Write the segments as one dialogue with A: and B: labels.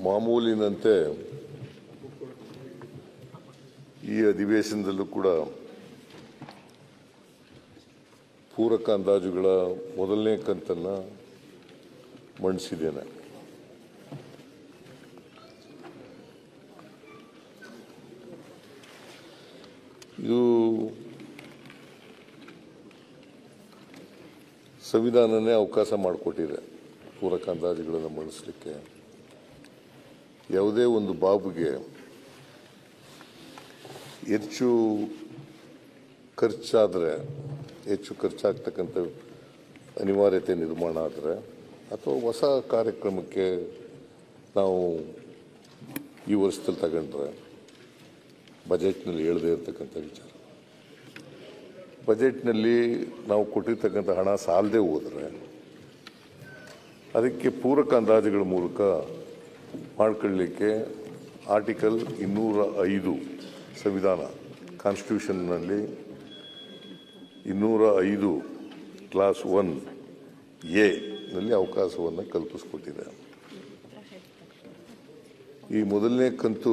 A: ಮಾಮೂಲಿನಂತೆ ಈ ಅಧಿವೇಶನದಲ್ಲೂ ಕೂಡ ಪೂರಕ ಅಂದಾಜುಗಳ ಮೊದಲನೇ ಕಂತನ್ನು ಮಂಡಿಸಿದ್ದೇನೆ. ಇದು ಸಂವಿಧಾನನೇ ಅವಕಾಶ ಮಾಡಿಕೊಟ್ಟಿದೆ ಪೂರಕ ಅಂದಾಜುಗಳನ್ನು ಮಂಡಿಸಲಿಕ್ಕೆ. ಯಾವುದೇ ಒಂದು ಬಾಬುಗೆ ಹೆಚ್ಚು ಖರ್ಚಾಗ್ತಕ್ಕಂಥ ಅನಿವಾರ್ಯತೆ ನಿರ್ಮಾಣ ಆದರೆ ಅಥವಾ ಹೊಸ ಕಾರ್ಯಕ್ರಮಕ್ಕೆ ನಾವು ಈ ವರ್ಷದಲ್ಲಿ ತಗೊಂಡ್ರೆ ಬಜೆಟ್ನಲ್ಲಿ ಹೇಳದೇ ಇರತಕ್ಕಂಥ ವಿಚಾರ, ಬಜೆಟ್ನಲ್ಲಿ ನಾವು ಕೊಟ್ಟಿರ್ತಕ್ಕಂಥ ಹಣ ಸಾಲದೇ ಹೋದರೆ ಅದಕ್ಕೆ ಪೂರಕ ಅಂದಾಜುಗಳ ಮೂಲಕ ಮಾಡ್ಕೊಳ್ಳಲಿಕ್ಕೆ ಆರ್ಟಿಕಲ್ 205 ಸಂವಿಧಾನ ಕಾನ್ಸ್ಟಿಟ್ಯೂಷನ್ನಲ್ಲಿ 205 ಕ್ಲಾಸ್ 1A ನಲ್ಲಿ ಅವಕಾಶವನ್ನು ಕಲ್ಪಿಸಿಕೊಟ್ಟಿದೆ. ಈ ಮೊದಲನೇ ಕಂತು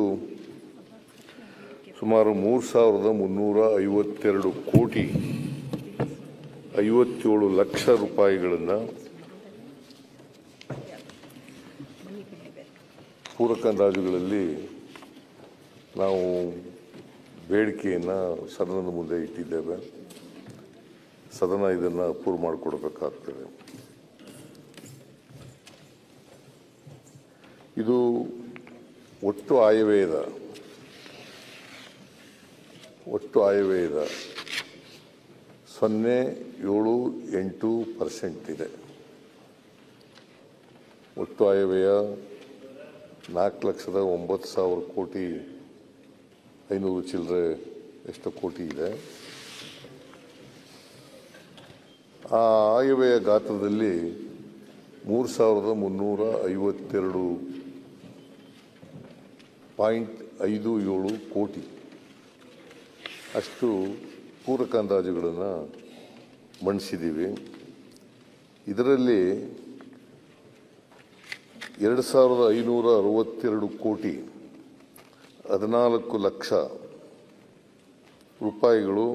A: ಸುಮಾರು 3,352 ಕೋಟಿ 57 ಲಕ್ಷ ರೂಪಾಯಿಗಳನ್ನು ಪೂರಕ ಅಂದಾಜುಗಳಲ್ಲಿ ನಾವು ಬೇಡಿಕೆಯನ್ನು ಸದನದ ಮುಂದೆ ಇಟ್ಟಿದ್ದೇವೆ. ಸದನ ಇದನ್ನು ಅಪ್ರೂವ್ ಮಾಡಿಕೊಡ್ಬೇಕಾಗ್ತದೆ. ಇದು ಒಟ್ಟು ಆಯವ್ಯಯದ 0.78% ಇದೆ. ಒಟ್ಟು ಆಯವ್ಯಯ 4,09,000 ಕೋಟಿ 500 ಚಿಲ್ಲರೆ ಎಷ್ಟು ಕೋಟಿ ಇದೆ. ಆ ಆಯವ್ಯಯ ಗಾತ್ರದಲ್ಲಿ 3,352.57 ಕೋಟಿ ಅಷ್ಟು ಪೂರಕ ಅಂದಾಜುಗಳನ್ನು ಮಂಡಿಸಿದ್ದೀವಿ. ಇದರಲ್ಲಿ 2,562 ಕೋಟಿ 14 ಲಕ್ಷ ರೂಪಾಯಿಗಳು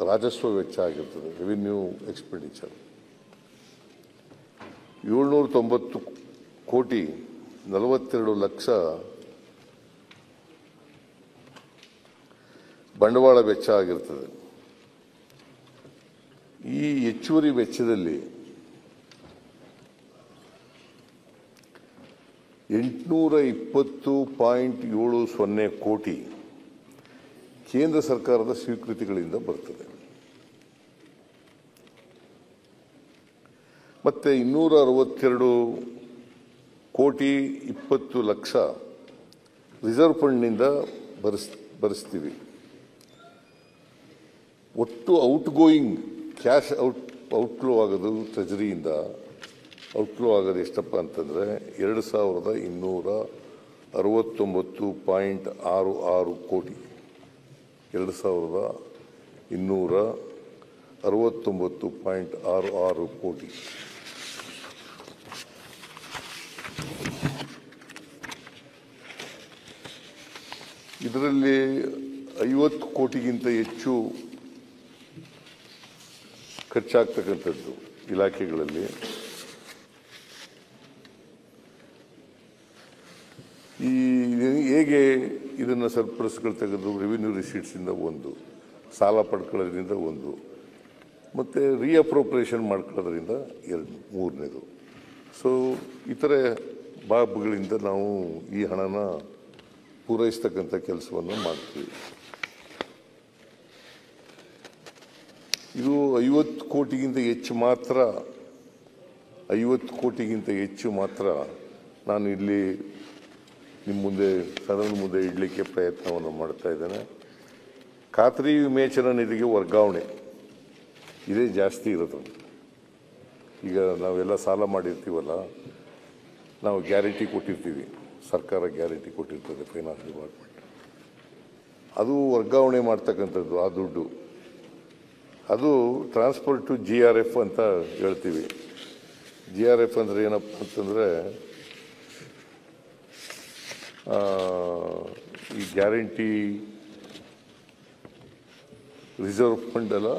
A: ರಾಜಸ್ವ ವೆಚ್ಚ ಆಗಿರ್ತದೆ, ರೆವಿನ್ಯೂ ಎಕ್ಸ್ಪೆಂಡಿಚರ್. 790 ಕೋಟಿ 42 ಲಕ್ಷ ಬಂಡವಾಳ ವೆಚ್ಚ ಆಗಿರ್ತದೆ. ಈ ಹೆಚ್ಚುವರಿ ವೆಚ್ಚದಲ್ಲಿ 820.70 ಕೋಟಿ ಕೇಂದ್ರ ಸರ್ಕಾರದ ಸ್ವೀಕೃತಿಗಳಿಂದ ಬರ್ತದೆ. ಮತ್ತೆ 262 ಕೋಟಿ 20 ಲಕ್ಷ ರಿಸರ್ವ್ ಫಂಡ್ನಿಂದ ಭರಿಸ್ತೀವಿ. ಒಟ್ಟು ಔಟ್ಗೋಯಿಂಗ್ ಕ್ಯಾಶ್ ಔಟ್ಫ್ಲೋ ಆಗೋದು ಟ್ರೆಜರಿಯಿಂದ ಔಟ್ಫ್ಲೋ ಆಗೋದು ಎಷ್ಟಪ್ಪ ಅಂತಂದರೆ 2,269.66 ಕೋಟಿ 2,269.66 ಕೋಟಿ. ಇದರಲ್ಲಿ 50 ಕೋಟಿಗಿಂತ ಹೆಚ್ಚು ಖರ್ಚಾಗ್ತಕ್ಕಂಥದ್ದು ಇಲಾಖೆಗಳಲ್ಲಿ. ಹೇಗೆ ಇದನ್ನು ಸರ್ಪ್ಲಸ್ಗಳು ತೆಗೆದು ರೆವಿನ್ಯೂ ರಿಸೀಟ್ಸಿಂದ ಒಂದು, ಸಾಲ ಪಡ್ಕೊಳ್ಳೋದ್ರಿಂದ ಒಂದು, ಮತ್ತು ರೀಅಪ್ರೋಪ್ರಿಯೇಷನ್ ಮಾಡ್ಕೊಳ್ಳೋದ್ರಿಂದ ಮೂರನೇದು. ಸೊ ಇತರೆ ಬಾಬ್ಗಳಿಂದ ನಾವು ಈ ಹಣನ ಪೂರೈಸ್ತಕ್ಕಂಥ ಕೆಲಸವನ್ನು ಮಾಡ್ತೀವಿ. ಇದು 50 ಕೋಟಿಗಿಂತ ಹೆಚ್ಚು ಮಾತ್ರ ನಾನು ಇಲ್ಲಿ ನಿಮ್ಮ ಮುಂದೆ ಸದನದ ಮುಂದೆ ಇಡಲಿಕ್ಕೆ ಪ್ರಯತ್ನವನ್ನು ಮಾಡ್ತಾ ಇದ್ದೇನೆ. ಖಾತ್ರಿ ವಿವೇಚನಾ ನಿಧಿಗೆ ವರ್ಗಾವಣೆ ಇದೇ ಜಾಸ್ತಿ ಇರೋದು. ಈಗ ನಾವೆಲ್ಲ ಸಾಲ ಮಾಡಿರ್ತೀವಲ್ಲ, ನಾವು ಗ್ಯಾರಂಟಿ ಕೊಟ್ಟಿರ್ತೀವಿ, ಸರ್ಕಾರ ಗ್ಯಾರಂಟಿ ಕೊಟ್ಟಿರ್ತದೆ ಫೈನಾನ್ಸ್ ಡಿಪಾರ್ಟ್ಮೆಂಟ್, ಅದು ವರ್ಗಾವಣೆ ಮಾಡ್ತಕ್ಕಂಥದ್ದು. ಆ ದುಡ್ಡು ಅದು ಟ್ರಾನ್ಸ್ಫರ್ ಟು GRF ಅಂತ ಹೇಳ್ತೀವಿ. GRF ಅಂದರೆ ಏನಪ್ಪ ಅಂತಂದರೆ ಈ ಗ್ಯಾರಂಟಿ ರಿಸರ್ವ್ ಫಂಡ್ ಅಲ್ಲ,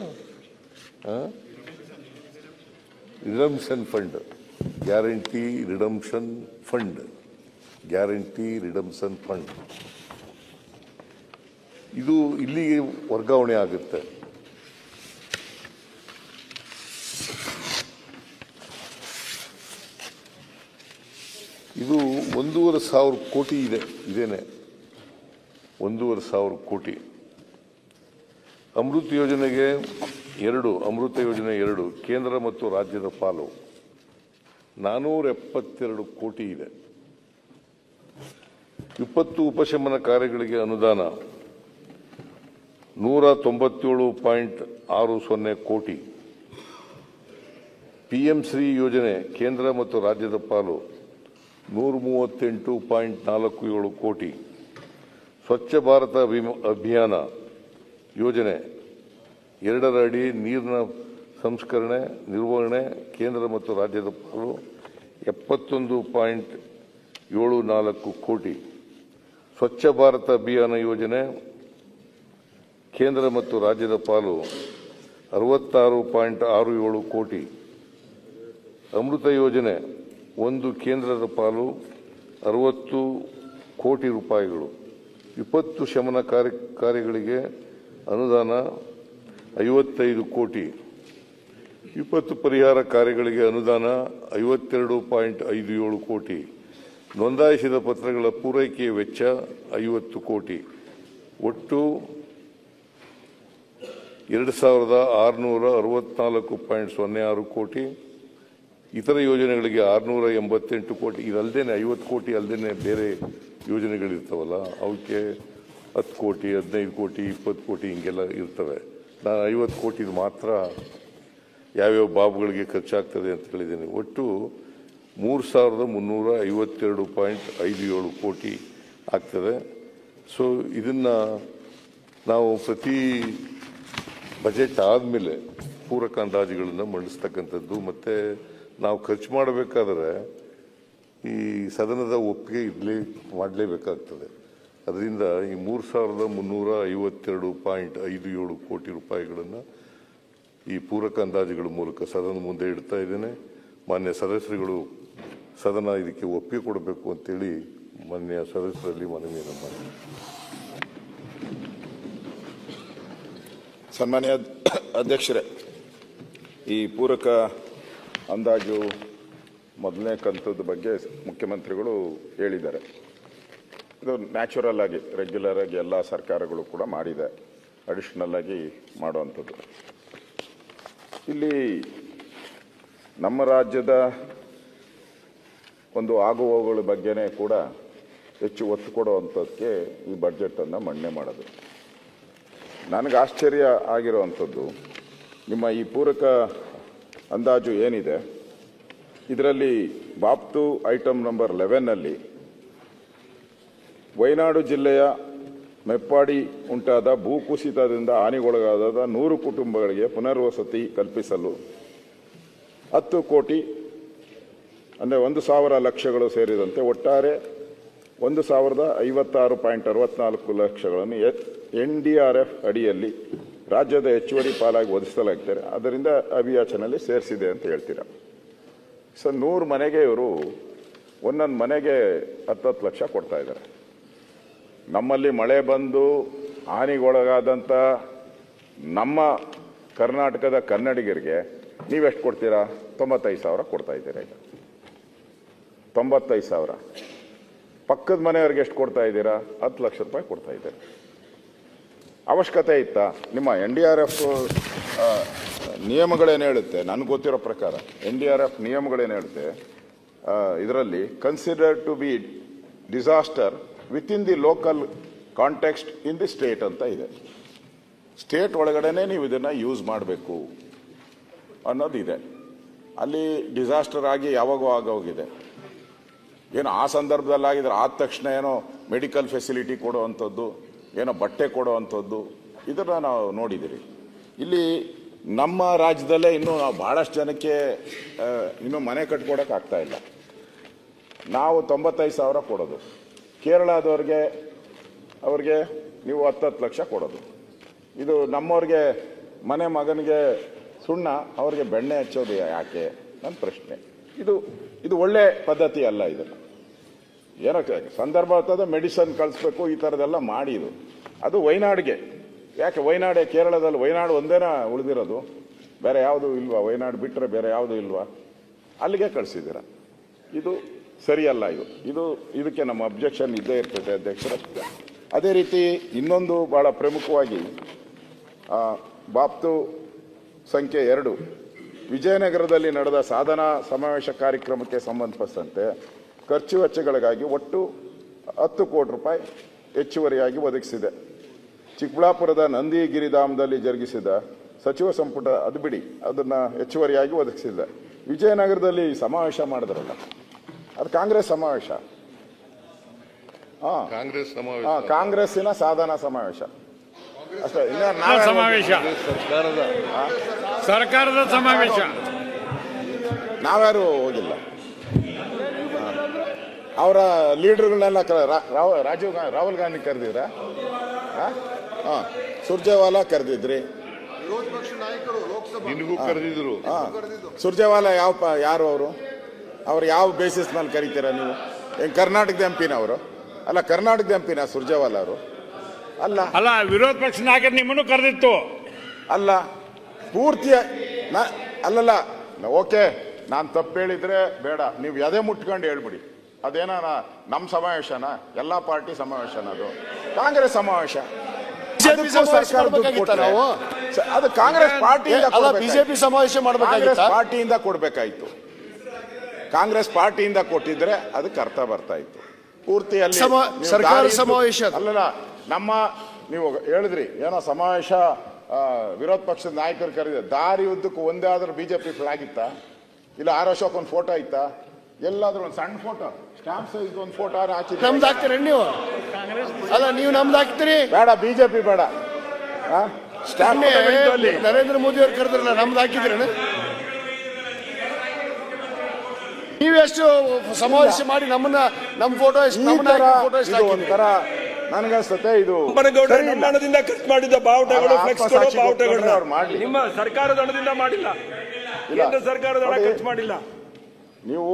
A: redemption fund, guarantee redemption fund, guarantee redemption fund ಇದು ಇಲ್ಲಿಗೆ ವರ್ಗಾವಣೆ ಆಗುತ್ತೆ. ಇದು 1,500 ಕೋಟಿ ಇದೆ. ಇದೇನೆ 1,500 ಕೋಟಿ. ಅಮೃತ ಯೋಜನೆಗೆ ಅಮೃತ ಯೋಜನೆ 2 ಕೇಂದ್ರ ಮತ್ತು ರಾಜ್ಯದ ಪಾಲು 472 ಕೋಟಿ ಇದೆ. 20 ಉಪಶಮನ ಕಾರ್ಯಗಳಿಗೆ ಅನುದಾನ 197.60 ಕೋಟಿ. PM ಶ್ರೀ ಯೋಜನೆ ಕೇಂದ್ರ ಮತ್ತು ರಾಜ್ಯದ ಪಾಲು 138.47 ಕೋಟಿ. ಸ್ವಚ್ಛ ಭಾರತ ಅಭಿಯಾನ ಯೋಜನೆ 2ರ ಅಡಿ ನೀರಿನ ಸಂಸ್ಕರಣೆ ನಿರ್ವಹಣೆ ಕೇಂದ್ರ ಮತ್ತು ರಾಜ್ಯದ ಪಾಲು 71.74 ಕೋಟಿ. ಸ್ವಚ್ಛ ಭಾರತ ಅಭಿಯಾನ ಯೋಜನೆ ಕೇಂದ್ರ ಮತ್ತು ರಾಜ್ಯದ ಪಾಲು 66.67 ಕೋಟಿ. ಅಮೃತ ಯೋಜನೆ 1 ಕೇಂದ್ರದ ಪಾಲು 60 ಕೋಟಿ ರೂಪಾಯಿಗಳು. 20 ಶಮನ ಕಾರ್ಯಗಳಿಗೆ ಅನುದಾನ 55 ಕೋಟಿ. 20 ಪರಿಹಾರ ಕಾರ್ಯಗಳಿಗೆ ಅನುದಾನ 52.57 ಕೋಟಿ. ನೋಂದಾಯಿಸಿದ ಪತ್ರಗಳ ಪೂರೈಕೆಯ ವೆಚ್ಚ 50 ಕೋಟಿ. ಒಟ್ಟು 2,664.06 ಕೋಟಿ. ಇತರ ಯೋಜನೆಗಳಿಗೆ 688 ಕೋಟಿ. ಇದಲ್ಲದೆ 50 ಕೋಟಿ ಅಲ್ಲದೆ ಬೇರೆ ಯೋಜನೆಗಳಿರ್ತಾವಲ್ಲ, ಅವಕ್ಕೆ 10 ಕೋಟಿ 15 ಕೋಟಿ 20 ಕೋಟಿ ಹಿಂಗೆಲ್ಲ ಇರ್ತವೆ. ನಾನು 50 ಕೋಟಿ ಮಾತ್ರ ಯಾವ್ಯಾವ ಬಾಬುಗಳಿಗೆ ಖರ್ಚಾಗ್ತದೆ ಅಂತ ಹೇಳಿದ್ದೀನಿ. ಒಟ್ಟು 3,352.57 ಕೋಟಿ ಆಗ್ತದೆ. ಸೊ ಇದನ್ನು ನಾವು ಪ್ರತಿ ಬಜೆಟ್ ಆದಮೇಲೆ ಪೂರಕ ಅಂದಾಜುಗಳನ್ನು ಮಂಡಿಸ್ತಕ್ಕಂಥದ್ದು. ಮತ್ತು ನಾವು ಖರ್ಚು ಮಾಡಬೇಕಾದ್ರೆ ಈ ಸದನದ ಒಪ್ಪಿಗೆ ಮಾಡಲೇಬೇಕಾಗ್ತದೆ. ಅದರಿಂದ ಈ 3,352.57 ಕೋಟಿ ರೂಪಾಯಿಗಳನ್ನು ಈ ಪೂರಕ ಅಂದಾಜುಗಳ ಮೂಲಕ ಸದನ ಮುಂದೆ ಇಡ್ತಾ ಇದ್ದೇನೆ. ಮಾನ್ಯ ಸದಸ್ಯರುಗಳು ಸದನ ಇದಕ್ಕೆ ಒಪ್ಪಿಗೆ ಕೊಡಬೇಕು ಅಂತೇಳಿ ಮಾನ್ಯ ಸದಸ್ಯರಲ್ಲಿ ಮನವಿಯನ್ನು ಮಾಡಿ.
B: ಸನ್ಮಾನ್ಯ ಅಧ್ಯಕ್ಷರೇ, ಈ ಪೂರಕ ಅಂದಾಜು ಮೊದಲನೇ ಕಂತದ ಬಗ್ಗೆ ಮುಖ್ಯಮಂತ್ರಿಗಳು ಹೇಳಿದ್ದಾರೆ. ಇದು ನ್ಯಾಚುರಲ್ ಆಗಿ ರೆಗ್ಯುಲರ್ ಆಗಿ ಎಲ್ಲ ಸರ್ಕಾರಗಳು ಕೂಡ ಮಾಡಿದೆ, ಅಡಿಷನಲ್ ಆಗಿ ಮಾಡುವಂಥದ್ದು. ಇಲ್ಲಿ ನಮ್ಮ ರಾಜ್ಯದ ಒಂದು ಆಗುಹೋಗುಗಳ ಬಗ್ಗೆನೇ ಕೂಡ ಹೆಚ್ಚು ಒತ್ತು ಕೊಡುವಂಥದ್ದಕ್ಕೆ ಈ ಬಡ್ಜೆಟನ್ನು ಮಂಡನೆ ಮಾಡೋದು. ನನಗೆ ಆಶ್ಚರ್ಯ ಆಗಿರುವಂಥದ್ದು, ನಿಮ್ಮ ಈ ಪೂರಕ ಅಂದಾಜು ಏನಿದೆ ಇದರಲ್ಲಿ ಬಾಪ್ತು ಐಟಮ್ ನಂಬರ್ 11ನಲ್ಲಿ ವಯನಾಡು ಜಿಲ್ಲೆಯ ಮೆಪ್ಪಾಡಿ ಉಂಟಾದ ಭೂಕುಸಿತದಿಂದ ಹಾನಿಗೊಳಗಾದ 100 ಕುಟುಂಬಗಳಿಗೆ ಪುನರ್ವಸತಿ ಕಲ್ಪಿಸಲು 10 ಕೋಟಿ ಅಂದರೆ 1,000 ಲಕ್ಷಗಳು ಸೇರಿದಂತೆ ಒಟ್ಟಾರೆ 1,056.64 ಲಕ್ಷಗಳನ್ನು NDRF ಅಡಿಯಲ್ಲಿ ರಾಜ್ಯದ ಹೆಚ್ಚುವರಿ ಪಾಲಾಗಿ ಒದಗಿಸಲಾಗ್ತಾರೆ. ಅದರಿಂದ ಅಭಿಯಾಚನೆಯಲ್ಲಿ ಸೇರಿಸಿದೆ ಅಂತ ಹೇಳ್ತೀರಾ. ಸೊ 100 ಮನೆಗೆ ಇವರು ಒಂದೊಂದು ಮನೆಗೆ 10 ಲಕ್ಷ ಕೊಡ್ತಾ ಇದ್ದಾರೆ. ನಮ್ಮಲ್ಲಿ ಮಳೆ ಬಂದು ಹಾನಿಗೊಳಗಾದಂಥ ನಮ್ಮ ಕರ್ನಾಟಕದ ಕನ್ನಡಿಗರಿಗೆ ನೀವೆಷ್ಟು ಕೊಡ್ತೀರಾ? 95,000 ಕೊಡ್ತಾ ಇದ್ದೀರಾ. ಈಗ 95,000. ಪಕ್ಕದ ಮನೆಯವ್ರಿಗೆ ಎಷ್ಟು ಕೊಡ್ತಾ ಇದ್ದೀರಾ? 10 ಲಕ್ಷ ರೂಪಾಯಿ ಕೊಡ್ತಾ ಇದ್ದೀರಾ. ಅವಶ್ಯಕತೆ ಇತ್ತಾ? ನಿಮ್ಮ NDRF ನಿಯಮಗಳೇನು ಹೇಳುತ್ತೆ, ನನಗೆ ಗೊತ್ತಿರೋ ಪ್ರಕಾರ NDRF ನಿಯಮಗಳೇನು ಹೇಳುತ್ತೆ, ಇದರಲ್ಲಿ consider to be disaster within the local context in the state ಅಂತ ಇದೆ. ಸ್ಟೇಟ್ ಒಳಗಡೆನೆ ನೀವು ಇದನ್ನು ಯೂಸ್ ಮಾಡಬೇಕು ಅನ್ನೋದಿದೆ. ಅಲ್ಲಿ ಡಿಸಾಸ್ಟರ್ ಆಗಿ ಯಾವಾಗೋ ಆಗೋಗಿದೆ, ಏನೋ ಆ ಸಂದರ್ಭದಲ್ಲಿ ಆಗಿದ್ರೆ ಆದ ತಕ್ಷಣ ಏನೋ ಮೆಡಿಕಲ್ ಫೆಸಿಲಿಟಿ ಕೊಡುವಂಥದ್ದು, ಏನೋ ಬಟ್ಟೆ ಕೊಡುವಂಥದ್ದು ಇದನ್ನು ನಾವು ನೋಡಿದ್ದೀರಿ. ಇಲ್ಲಿ ನಮ್ಮ ರಾಜ್ಯದಲ್ಲೇ ಇನ್ನೂ ನಾವು ಭಾಳಷ್ಟು ಜನಕ್ಕೆ ಇನ್ನೂ ಮನೆ ಕಟ್ಕೊಡೋಕೆ ಆಗ್ತಾ ಇಲ್ಲ. ನಾವು 95,000 ಕೊಡೋದು, ಕೇರಳದವ್ರಿಗೆ ಅವ್ರಿಗೆ ನೀವು 10 ಲಕ್ಷ ಕೊಡೋದು. ಇದು ನಮ್ಮವ್ರಿಗೆ ಮನೆ ಮಗನಿಗೆ ಸುಣ್ಣ ಅವ್ರಿಗೆ ಬೆಣ್ಣೆ ಹಚ್ಚೋದು ಯಾಕೆ ನನ್ನ ಪ್ರಶ್ನೆ. ಇದು ಒಳ್ಳೆ ಪದ್ಧತಿ ಅಲ್ಲ. ಇದನ್ನು ಏನೋ ಸಂದರ್ಭ ಆಗ್ತದೆ, ಮೆಡಿಸನ್ ಕಳಿಸ್ಬೇಕು, ಈ ಥರದೆಲ್ಲ ಮಾಡಿದು. ಅದು ವಯನಾಡಿಗೆ ಯಾಕೆ ಕೇರಳದಲ್ಲಿ ವಯನಾಡು ಒಂದೇನ ಉಳಿದಿರೋದು, ಬೇರೆ ಯಾವುದು ಇಲ್ವಾ? ವಯನಾಡು ಬಿಟ್ಟರೆ ಬೇರೆ ಯಾವುದು ಇಲ್ವಾ? ಅಲ್ಲಿಗೆ ಕಳಿಸಿದ್ದೀರ. ಇದು ಸರಿಯಲ್ಲ. ಇದಕ್ಕೆ ನಮ್ಮ ಅಬ್ಜೆಕ್ಷನ್ ಇದ್ದೇ ಇರ್ತದೆ ಅಧ್ಯಕ್ಷರ. ಅದೇ ರೀತಿ ಇನ್ನೊಂದು ಬಹಳ ಪ್ರಮುಖವಾಗಿ ಬಾಪ್ತು ಸಂಖ್ಯೆ 2 ವಿಜಯನಗರದಲ್ಲಿ ನಡೆದ ಸಾಧನಾ ಸಮಾವೇಶ ಕಾರ್ಯಕ್ರಮಕ್ಕೆ ಸಂಬಂಧಪಟ್ಟಂತೆ ಖರ್ಚು ವೆಚ್ಚಗಳಿಗಾಗಿ ಒಟ್ಟು 10 ಕೋಟಿ ರೂಪಾಯಿ ಹೆಚ್ಚುವರಿಯಾಗಿ ಒದಗಿಸಿದೆ. ಚಿಕ್ಕಬಳ್ಳಾಪುರದ ನಂದಿ ಗಿರಿಧಾಮದಲ್ಲಿ ಜರುಗಿಸಿದ ಸಚಿವ ಸಂಪುಟ ಅದು ಬಿಡಿ, ಅದನ್ನ ಹೆಚ್ಚುವರಿಯಾಗಿ ಒದಗಿಸಿದೆ. ವಿಜಯನಗರದಲ್ಲಿ ಸಮಾವೇಶ ಮಾಡಿದ್ರಲ್ಲ, ಅದು ಕಾಂಗ್ರೆಸ್ ಸಮಾವೇಶ. ಕಾಂಗ್ರೆಸ್ಸಿನ ಸಾಧನಾ ಸಮಾವೇಶ ಅಷ್ಟೇ.
C: ಸಮಾವೇಶ ಸರ್ಕಾರದ ಸಮಾವೇಶ
B: ನಾವ್ಯಾರು ಹೋಗಿಲ್ಲ. ಅವರ ಲೀಡರ್ಗಳನ್ನೆಲ್ಲ ರಾಹುಲ್ ಗಾಂಧಿ ಕರೆದಿದ್ರ, ಸುರ್ಜೇವಾಲಾ ಕರೆದಿದ್ರಿ,
A: ನಿನಗೂ ಕರೆದಿದ್ರು.
B: ಸುರ್ಜೇವಾಲಾ ಯಾರು ಅವ್ರು ಯಾವ ಬೇಸಿಸ್ ಮೇಲೆ ಕರೀತೀರಾ ನೀವು? ಕರ್ನಾಟಕದ ಎಂಪಿನ ಅವರು? ಅಲ್ಲ, ಕರ್ನಾಟಕದ ಎಂಪಿನ ಸುರ್ಜೇವಾಲಾ ಅವರು?
C: ಅಲ್ಲ, ವಿರೋಧ ಪಕ್ಷ ನಾಯಕರು ನಿಮ್ಮನ್ನು ಕರೆದಿತ್ತು.
B: ಅಲ್ಲ, ಪೂರ್ತಿ ಅಲ್ಲಲ್ಲ. ಓಕೆ, ನಾನು ತಪ್ಪು ಹೇಳಿದ್ರೆ ಬೇಡ, ನೀವು ಎದೆ ಮುಟ್ಕೊಂಡು ಹೇಳ್ಬಿಡಿ. ಅದೇನ ನಮ್ಮ ಸಮಾವೇಶನ? ಎಲ್ಲಾ ಪಾರ್ಟಿ ಸಮಾವೇಶನ? ಅದು ಕಾಂಗ್ರೆಸ್ ಸಮಾವೇಶ. ಅದು ಕಾಂಗ್ರೆಸ್ ಪಾರ್ಟಿಯಿಂದ
D: ಬಿಜೆಪಿ ಸಮಾವೇಶ ಮಾಡಬೇಕಾಗಿತ್ತು.
B: ಪಾರ್ಟಿಯಿಂದ ಕೊಡ್ಬೇಕಾಯ್ತು. ಕಾಂಗ್ರೆಸ್ ಪಾರ್ಟಿಯಿಂದ ಕೊಟ್ಟಿದ್ರೆ ಅದಕ್ಕೆ ಅರ್ಥ ಬರ್ತಾ ಇತ್ತು. ಪೂರ್ತಿ ಅಲ್ಲಿ
D: ಸರ್ಕಾರ ಸಮಾವೇಶ
B: ಅಲ್ಲಲ್ಲ. ನೀವು ಹೇಳಿದ್ರಿ ಏನೋ ಸಮಾವೇಶ ವಿರೋಧ ಪಕ್ಷದ ನಾಯಕರು ಕರೆದ ದಾರಿ ಉದ್ದಕ್ಕೂ ಒಂದೇ ಆದ್ರೂ ಬಿಜೆಪಿ ಫ್ಲಾಗ್ ಇತ್ತಾ? ಇಲ್ಲ ಆರ್ ಅಶೋಕ್ ಒಂದು ಫೋಟೋ ಇತ್ತಾ? ಎಲ್ಲಾದ್ರೂ ಒಂದು ಸಣ್ಣ ಫೋಟೋ, ಸ್ಟಾಂಪ್ ಸೈಜ್ ಒಂದು ಫೋಟೋ ಹಾಕಿ
D: ನಮ್ದು ಹಾಕ್ತೀರಿ ನೀವು? ಅಲ್ಲ, ನೀವು ನಮ್ದು ಹಾಕ್ತೀರಿ?
B: ಬೇಡ, ಬಿಜೆಪಿ ಬೇಡ.
D: ನರೇಂದ್ರ ಮೋದಿ ಅವ್ರು ಕರೆದ್ರಲ್ಲ, ನಮ್ದು ಹಾಕಿದ್ರಿ? ನೀವೆಷ್ಟು ಸಮಾವೇಶ ಮಾಡಿ ನಮ್ಮ ಫೋಟೋ
B: ಒಂಥರ ನನಗನ್ಸುತ್ತೆ ಇದು
E: ಹಣದಿಂದ ಖರ್ಚು ಮಾಡಿದ್ದ ಬಾವುಟಗಳು, ಫ್ಲೆಕ್ಸ್ಗಳು, ಬಾವುಟಗಳನ್ನ ನಿಮ್ಮ ಸರ್ಕಾರದ ಹಣದಿಂದ ಮಾಡಿಲ್ಲ, ಕೇಂದ್ರ ಸರ್ಕಾರದ ಹಣ ಖರ್ಚು ಮಾಡಿಲ್ಲ.
B: ನೀವು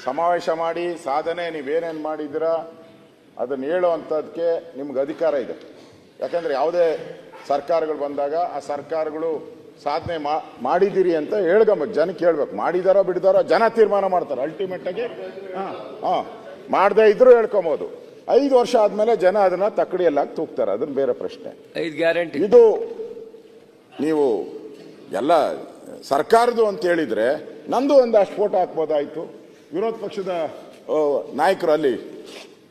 B: ಸಮಾವೇಶ ಮಾಡಿ ಸಾಧನೆ ನೀವೇನೇನು ಮಾಡಿದ್ದೀರಾ ಅದನ್ನ ಹೇಳುವಂಥದ್ದಕ್ಕೆ ನಿಮ್ಗೆ ಅಧಿಕಾರ ಇದೆ. ಯಾಕಂದ್ರೆ ಯಾವುದೇ ಸರ್ಕಾರಗಳು ಬಂದಾಗ ಆ ಸರ್ಕಾರಗಳು ಸಾಧನೆ ಮಾಡಿದ್ದೀರಿ ಅಂತ ಹೇಳ್ಕೊಬೇಕು, ಜನಕ್ಕೆ ಹೇಳ್ಬೇಕು. ಮಾಡಿದಾರೋ ಬಿಡಿದಾರೋ ಜನ ತೀರ್ಮಾನ ಮಾಡ್ತಾರೆ ಅಲ್ಟಿಮೇಟ್ ಆಗಿ. ಮಾಡದೇ ಇದ್ರು ಹೇಳ್ಕೊಬಹುದು. 5 ವರ್ಷ ಆದ್ಮೇಲೆ ಜನ ಅದನ್ನ ತಕ್ಕಡಿಯಲ್ಲಾಗಿ ತೂಗ್ತಾರೆ, ಅದನ್ನ ಬೇರೆ ಪ್ರಶ್ನೆ.
E: 5 ಗ್ಯಾರಂಟಿ
B: ಇದು ನೀವು ಎಲ್ಲ ಸರ್ಕಾರದ್ದು ಅಂತ ಹೇಳಿದ್ರೆ ನಂದು ಒಂದಷ್ಟು ಫೋಟೋ ಹಾಕ್ಬೋದಾಯ್ತು, ವಿರೋಧ ಪಕ್ಷದ ನಾಯಕರು ಅಲ್ಲಿ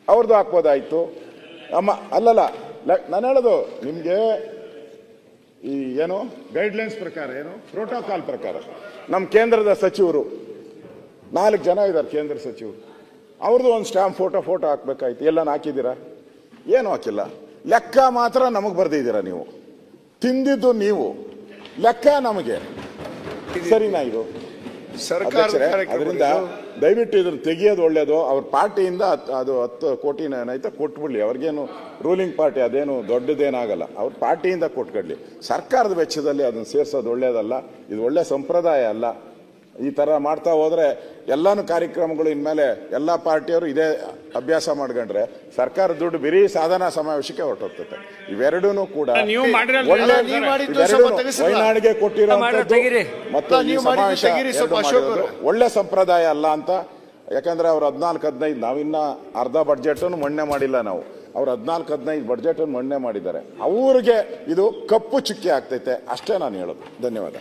B: ಅವ್ರದ್ದು ಹಾಕ್ಬೋದಾಯ್ತು. ಅಲ್ಲಲ್ಲ, ನಾನು ಹೇಳೋದು ನಿಮ್ಗೆ ಈ ಏನು ಗೈಡ್ಲೈನ್ಸ್ ಪ್ರಕಾರ, ಏನು ಪ್ರೋಟೋಕಾಲ್ ಪ್ರಕಾರ ನಮ್ಮ ಕೇಂದ್ರದ ಸಚಿವರು 4 ಜನ ಇದ್ದಾರೆ, ಕೇಂದ್ರ ಸಚಿವರು. ಅವ್ರದ್ದು ಒಂದು ಸ್ಟಾಂಪ್ ಫೋಟೋ ಹಾಕ್ಬೇಕಾಯ್ತು. ಎಲ್ಲ ಹಾಕಿದ್ದೀರಾ? ಏನು ಹಾಕಿಲ್ಲ. ಲೆಕ್ಕ ಮಾತ್ರ ನಮಗೆ ಬರ್ದಿದ್ದೀರಾ ನೀವು. ತಿಂದಿದ್ದು ನೀವು, ಲೆಕ್ಕ ನಮಗೆ. ಸರಿನಾ ಇದು? ಅದರಿಂದ ದಯವಿಟ್ಟು ಇದನ್ನು ತೆಗಿಯೋದು ಒಳ್ಳೇದು. ಅವ್ರ ಪಾರ್ಟಿಯಿಂದ ಅದು 10 ಕೋಟಿ ಏನಾಯ್ತಾ ಕೊಟ್ಬಿಡ್ಲಿ. ಅವ್ರಿಗೇನು ರೂಲಿಂಗ್ ಪಾರ್ಟಿ ಅದೇನು ದೊಡ್ಡದೇನಾಗಲ್ಲ, ಅವ್ರ ಪಾರ್ಟಿಯಿಂದ ಕೊಟ್ಕೊಡ್ಲಿ. ಸರ್ಕಾರದ ವೆಚ್ಚದಲ್ಲಿ ಅದನ್ನು ಸೇರಿಸೋದು ಒಳ್ಳೇದಲ್ಲ. ಇದು ಒಳ್ಳೆ ಸಂಪ್ರದಾಯ ಅಲ್ಲ. ಈ ತರ ಮಾಡ್ತಾ ಹೋದ್ರೆ ಎಲ್ಲಾನು ಕಾರ್ಯಕ್ರಮಗಳು ಇನ್ಮೇಲೆ ಎಲ್ಲಾ ಪಾರ್ಟಿಯವರು ಇದೇ ಅಭ್ಯಾಸ ಮಾಡ್ಕೊಂಡ್ರೆ ಸರ್ಕಾರ ದುಡ್ಡು ಬಿರಿ ಸಾಧನಾ ಸಮಾವೇಶಕ್ಕೆ ಹೊರಟೋಗ್ತದೆ. ಇವೆರಡೂ ಕೂಡ ವಯನಾಡಿಗೆ ಕೊಟ್ಟಿರೋ ಮತ್ತು ಈ ಸಮಾವೇಶ ಒಳ್ಳೆ ಸಂಪ್ರದಾಯ ಅಲ್ಲ ಅಂತ. ಯಾಕಂದ್ರೆ ಅವ್ರು 14-15, ನಾವಿನ್ನ ಅರ್ಧ ಬಡ್ಜೆಟ್ ಮಂಡನೆ ಮಾಡಿಲ್ಲ. ನಾವು ಅವ್ರು 14-15 ಬಡ್ಜೆಟ್ ಮಂಡನೆ ಮಾಡಿದ್ದಾರೆ. ಅವ್ರಿಗೆ ಇದು ಕಪ್ಪು ಚುಕ್ಕಿ ಆಗ್ತೈತೆ ಅಷ್ಟೇ ನಾನು ಹೇಳೋದು. ಧನ್ಯವಾದ.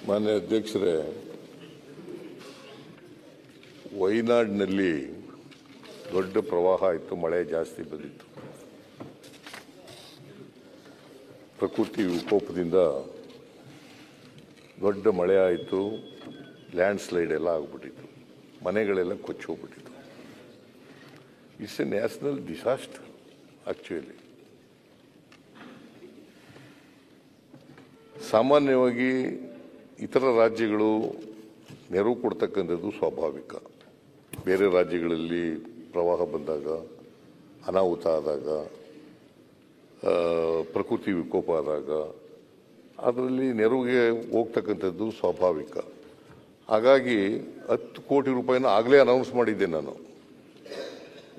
A: ಮಾನ್ಯ ಅಧ್ಯಕ್ಷರೇ, ವಯನಾಡಿನಲ್ಲಿ ದೊಡ್ಡ ಪ್ರವಾಹ ಆಯಿತು, ಮಳೆ ಜಾಸ್ತಿ ಬಂದಿತ್ತು. ಪ್ರಕೃತಿ ವಿಕೋಪದಿಂದ ದೊಡ್ಡ ಮಳೆ ಆಯಿತು, ಲ್ಯಾಂಡ್ ಸ್ಲೈಡ್ ಎಲ್ಲ ಆಗ್ಬಿಟ್ಟಿತ್ತು, ಮನೆಗಳೆಲ್ಲ ಕೊಚ್ಚಿ ಹೋಗ್ಬಿಟ್ಟಿತ್ತು. It's a national disaster actually. ಸಾಮಾನ್ಯವಾಗಿ ಇತರ ರಾಜ್ಯಗಳು ನೆರವು ಕೊಡ್ತಕ್ಕಂಥದ್ದು ಸ್ವಾಭಾವಿಕ. ಬೇರೆ ರಾಜ್ಯಗಳಲ್ಲಿ ಪ್ರವಾಹ ಬಂದಾಗ, ಅನಾಹುತ ಆದಾಗ, ಪ್ರಕೃತಿ ವಿಕೋಪ ಆದಾಗ ಅದರಲ್ಲಿ ನೆರವಿಗೆ ಹೋಗ್ತಕ್ಕಂಥದ್ದು ಸ್ವಾಭಾವಿಕ. ಹಾಗಾಗಿ 10 ಕೋಟಿ ರೂಪಾಯಿನ ಆಗಲೇ ಅನೌನ್ಸ್ ಮಾಡಿದ್ದೆ ನಾನು.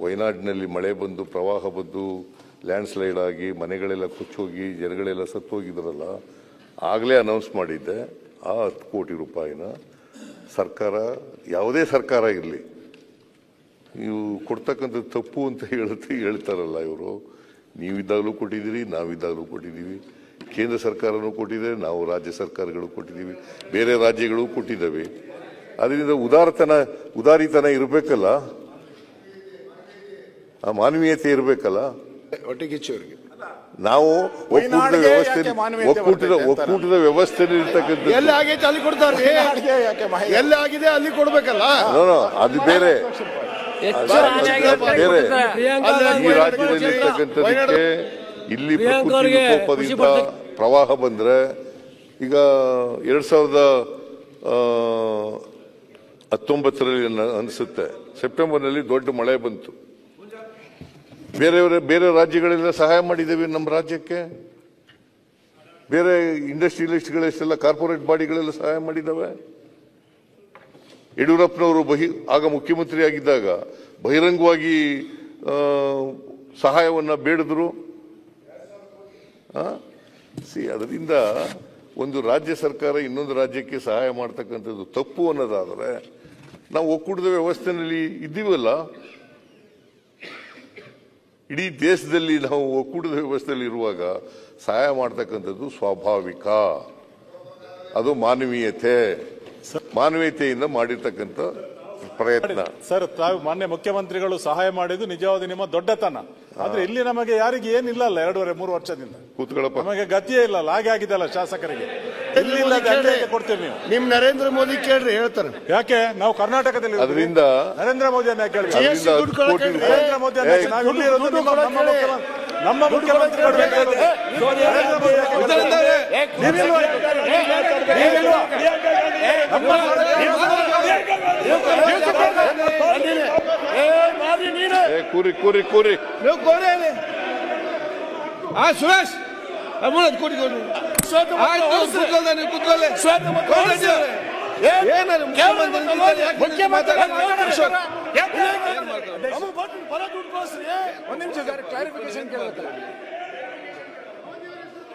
A: ವಯನಾಡಿನಲ್ಲಿ ಮಳೆ ಬಂದು, ಪ್ರವಾಹ ಬಂದು, ಲ್ಯಾಂಡ್ ಸ್ಲೈಡ್ ಆಗಿ ಮನೆಗಳೆಲ್ಲ ಕುಚ್ಚೋಗಿ ಜನಗಳೆಲ್ಲ ಸತ್ತೋಗಿದ್ರಲ್ಲ, ಆಗಲೇ ಅನೌನ್ಸ್ ಮಾಡಿದ್ದೆ. ಆ 10 ಕೋಟಿ ರೂಪಾಯಿನ ಸರ್ಕಾರ, ಯಾವುದೇ ಸರ್ಕಾರ ಇರಲಿ, ನೀವು ಕೊಡ್ತಕ್ಕಂಥದ್ದು ತಪ್ಪು ಅಂತ ಹೇಳ್ತಾರಲ್ಲ ಇವರು. ನೀವಿದ್ದಾಗಲೂ ಕೊಟ್ಟಿದ್ದೀರಿ, ನಾವಿದ್ದಾಗಲೂ ಕೊಟ್ಟಿದ್ದೀವಿ, ಕೇಂದ್ರ ಸರ್ಕಾರನೂ ಕೊಟ್ಟಿದೆ, ನಾವು ರಾಜ್ಯ ಸರ್ಕಾರಗಳು ಕೊಟ್ಟಿದ್ದೀವಿ, ಬೇರೆ ರಾಜ್ಯಗಳು ಕೊಟ್ಟಿದ್ದಾವೆ. ಅದರಿಂದ ಉದಾರಿತನ ಇರಬೇಕಲ್ಲ, ಆ ಮಾನವೀಯತೆ ಇರಬೇಕಲ್ಲ.
D: ಒಟ್ಟಿಗಿಚ್ಚೋರಿಗೆ
A: ನಾವು ಒಕ್ಕೂಟದ ವ್ಯವಸ್ಥೆಯಲ್ಲಿ ಇರ್ತಕ್ಕಂಥ
D: ಎಲ್ಲಿ ಆಗೈತೆ ಅಲ್ಲಿ ಕೊಡ್ತಾರೆ, ಎಲ್ಲಿ ಆಗಿದೆ ಅಲ್ಲಿ ಕೊಡ್ಬೇಕಲ್ಲ.
A: ಅದು ಬೇರೆ. ಬೇರೆ ಈ ರಾಜ್ಯದಲ್ಲಿ ಇರ್ತಕ್ಕಂಥದಕ್ಕೆ ಇಲ್ಲಿ ಪ್ರಕೃತಿ ವಿಕೋಪದಿಂದ ಪ್ರವಾಹ ಬಂದ್ರೆ, ಈಗ 2019ರಲ್ಲಿ ಅನಿಸುತ್ತೆ ಸೆಪ್ಟೆಂಬರ್ನಲ್ಲಿ ದೊಡ್ಡ ಮಳೆ ಬಂತು. ಬೇರೆ ರಾಜ್ಯಗಳೆಲ್ಲ ಸಹಾಯ ಮಾಡಿದ್ದೇವೆ ನಮ್ಮ ರಾಜ್ಯಕ್ಕೆ. ಬೇರೆ ಇಂಡಸ್ಟ್ರಿಯಲಿಸ್ಟ್ಗಳೆಲ್ಲ, ಕಾರ್ಪೊರೇಟ್ ಬಾಡಿಗಳೆಲ್ಲ ಸಹಾಯ ಮಾಡಿದ್ದಾವೆ. ಯಡಿಯೂರಪ್ಪನವರು ಆಗ ಮುಖ್ಯಮಂತ್ರಿ ಆಗಿದ್ದಾಗ ಬಹಿರಂಗವಾಗಿ ಸಹಾಯವನ್ನ ಬೇಡಿದ್ರು. ಅದರಿಂದ ಒಂದು ರಾಜ್ಯ ಸರ್ಕಾರ ಇನ್ನೊಂದು ರಾಜ್ಯಕ್ಕೆ ಸಹಾಯ ಮಾಡ್ತಕ್ಕಂಥದ್ದು ತಪ್ಪು ಅನ್ನೋದಾದರೆ, ನಾವು ಒಕ್ಕೂಟದ ವ್ಯವಸ್ಥೆಯಲ್ಲಿ ಇದ್ದೀವಲ್ಲ, ಇಡೀ ದೇಶದಲ್ಲಿ ನಾವು ಒಕ್ಕೂಟದ ವ್ಯವಸ್ಥೆಯಲ್ಲಿ ಇರುವಾಗ ಸಹಾಯ ಮಾಡ್ತಕ್ಕಂಥದ್ದು ಸ್ವಾಭಾವಿಕ. ಅದು ಮಾನವೀಯತೆಯಿಂದ ಮಾಡಿರ್ತಕ್ಕಂಥ ಪ್ರಯತ್ನ.
F: ಸರ್, ತಾವು ಮಾನ್ಯ ಮುಖ್ಯಮಂತ್ರಿಗಳು ಸಹಾಯ ಮಾಡಿದ್ದು ನಿಜವಾದ ನಿಮ್ಮ ದೊಡ್ಡತನ. ಆದ್ರೆ ಇಲ್ಲಿ ನಮಗೆ ಯಾರಿಗೆ ಏನಿಲ್ಲ ಅಲ್ಲ, 2.5-3 ವರ್ಷದಿಂದ
A: ಕೂತ್ಕೊಳ್ಳಪ್ಪ,
F: ನಮಗೆ ಗತಿಯೇ ಇಲ್ಲ. ಹಾಗೆ ಆಗಿದೆಲ್ಲ ಶಾಸಕರಿಗೆ. ಕೊಡ್ತೀವಿ ನೀವು.
D: ನಿಮ್ ನರೇಂದ್ರ ಮೋದಿ ಕೇಳ್ರಿ, ಹೇಳ್ತಾರೆ.
F: ಯಾಕೆ ನಾವು ಕರ್ನಾಟಕದಲ್ಲಿ
A: ಅದರಿಂದ
F: ನರೇಂದ್ರ ಮೋದಿಯನ್ನ ಕೇಳಿ.
D: ನರೇಂದ್ರ
F: ಮೋದಿ ನಾವು ಇಲ್ಲಿ ಇರೋದು ನಮ್ಮ ಮುಖ್ಯಮಂತ್ರಿಗಳು.
A: ಕೂರಿ
D: ಸುರೇಶ್ ಮುಖ್ಯಮಂತ್ರಿ